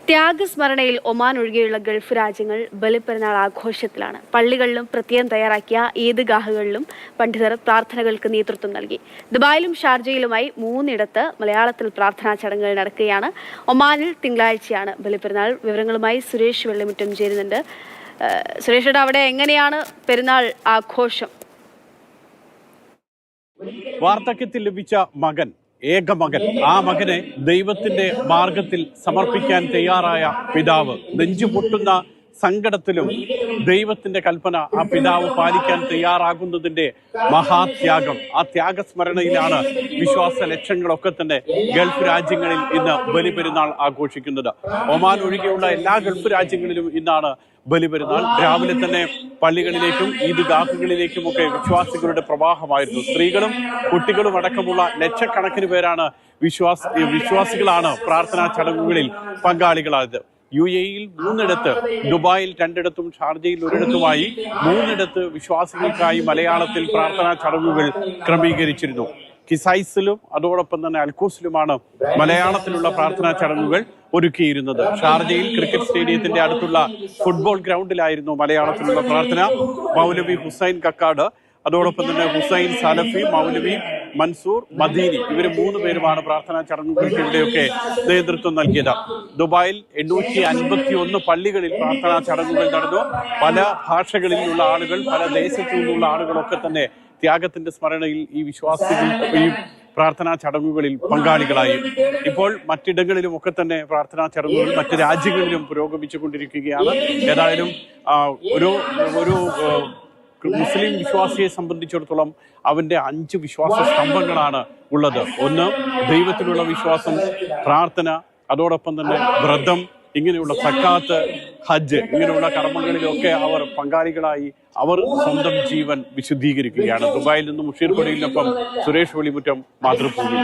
ത്യാഗസ്മരണയിൽ Oman ഒഴികെയുള്ള Gulf രാജ്യങ്ങൾ ബലിപ്പെരുന്നാൾ ആഘോഷത്തിലാണ്. പള്ളികളിലും പ്രത്യേകം തയ്യാറാക്കിയ ഈദ്ഗാഹുകളിലും പണ്ഡിതർ പ്രാർത്ഥനകൾക്ക് നേതൃത്വം നൽകി. ദുബായിലും ഷാർജയിലുമായി 3 മലയാളത്തിൽ പ്രാർത്ഥനാ ചടങ്ങുകൾ നടക്കുകയാണ്. ഒമാനിൽ തിങ്കളാഴ്ചയാണ് ബലിപ്പെരുന്നാൾ. വിവരങ്ങളുമായി സുരേഷ് വെള്ളിമുറ്റം ചേരുന്നുണ്ട്. സുരേഷ്, അവിടെ എങ്ങനെയാണ് പെരുന്നാൾ ആഘോഷം? വാർദ്ധക്യത്തിൽ ലഭിച്ച മകൻ, ഏക മകൻ, ആ മകനെ ദൈവത്തിന്റെ മാർഗത്തിൽ സമർപ്പിക്കാൻ തയ്യാറായ പിതാവ്, നെഞ്ചുപൊട്ടുന്ന സങ്കടത്തിലും ദൈവത്തിന്റെ കൽപ്പന ആ പിതാവ് പാലിക്കാൻ തയ്യാറാകുന്നതിന്റെ മഹാത്യാഗം, ആ ത്യാഗസ്മരണയിലാണ് വിശ്വാസ ലക്ഷ്യങ്ങളൊക്കെ തന്നെ ഗൾഫ് രാജ്യങ്ങളിൽ ഇന്ന് ബലിപെരുന്നാൾ ആഘോഷിക്കുന്നത്. ഒമാൻ ഒഴികെയുള്ള എല്ലാ ഗൾഫ് രാജ്യങ്ങളിലും ഇന്നാണ് ബലിപെരുന്നാൾ. രാവിലെ തന്നെ പള്ളികളിലേക്കും ഈദ്ഗാഹുകളിലേക്കുമൊക്കെ വിശ്വാസികളുടെ പ്രവാഹമായിരുന്നു. സ്ത്രീകളും കുട്ടികളും അടക്കമുള്ള ലക്ഷക്കണക്കിന് പേരാണ് വിശ്വാസികളാണ് പ്രാർത്ഥനാ ചടങ്ങുകളിൽ പങ്കാളികളായത്. UAE-യിൽ 3 ദുബായിൽ 2 ഷാർജയിൽ 1 3 വിശ്വാസികൾക്കായി മലയാളത്തിൽ പ്രാർത്ഥനാ ചടങ്ങുകൾ ക്രമീകരിച്ചിരുന്നു. കിസൈസിലും അതോടൊപ്പം തന്നെ അൽക്കൂസിലുമാണ് മലയാളത്തിലുള്ള പ്രാർത്ഥനാ ചടങ്ങുകൾ ഒരുക്കിയിരുന്നത്. ഷാർജയിൽ ക്രിക്കറ്റ് സ്റ്റേഡിയത്തിന്റെ അടുത്തുള്ള ഫുട്ബോൾ ഗ്രൗണ്ടിലായിരുന്നു മലയാളത്തിലുള്ള പ്രാർത്ഥന. മൗലവി ഹുസൈൻ കക്കാട്, അതോടൊപ്പം തന്നെ ഹുസൈൻ സലഫി, മൗലവി മൻസൂർ മദീനി, ഇവർ 3 പേരുമാണ് പ്രാർത്ഥനാ ചടങ്ങുകൾക്ക് ഇവിടെയൊക്കെ നേതൃത്വം നൽകിയത്. ദുബായിൽ 851 പള്ളികളിൽ പ്രാർത്ഥനാ ചടങ്ങുകൾ നടന്നു. പല ഭാഷകളിലുള്ള ആളുകൾ, പല ദേശത്തു നിന്നുള്ള ആളുകളൊക്കെ തന്നെ ത്യാഗത്തിന്റെ സ്മരണയിൽ ഈ വിശ്വാസികൾ ഈ പ്രാർത്ഥനാ ചടങ്ങുകളിൽ പങ്കാളികളായി. ഇപ്പോൾ മറ്റിടങ്ങളിലുമൊക്കെ തന്നെ പ്രാർത്ഥനാ ചടങ്ങുകൾ മറ്റ് രാജ്യങ്ങളിലും പുരോഗമിച്ചുകൊണ്ടിരിക്കുകയാണ്. ഏതായാലും ഒരു മുസ്ലിം വിശ്വാസിയെ സംബന്ധിച്ചിടത്തോളം അവന്റെ 5 വിശ്വാസ സ്തംഭങ്ങളാണ് ഉള്ളത്. ഒന്ന്, ദൈവത്തിലുള്ള വിശ്വാസം, പ്രാർത്ഥന, അതോടൊപ്പം തന്നെ വ്രതം, ഇങ്ങനെയുള്ള സക്കാത്ത്, ഹജ്ജ്, ഇങ്ങനെയുള്ള കർമ്മങ്ങളിലൊക്കെ അവർ പങ്കാളികളായി അവർ സ്വന്തം ജീവൻ വിശുദ്ധീകരിക്കുകയാണ്. ദുബായിൽ നിന്നും മുഷീർ കൊടിയിലൊപ്പം സുരേഷ് വെള്ളിമുറ്റം, മാതൃഭൂമി.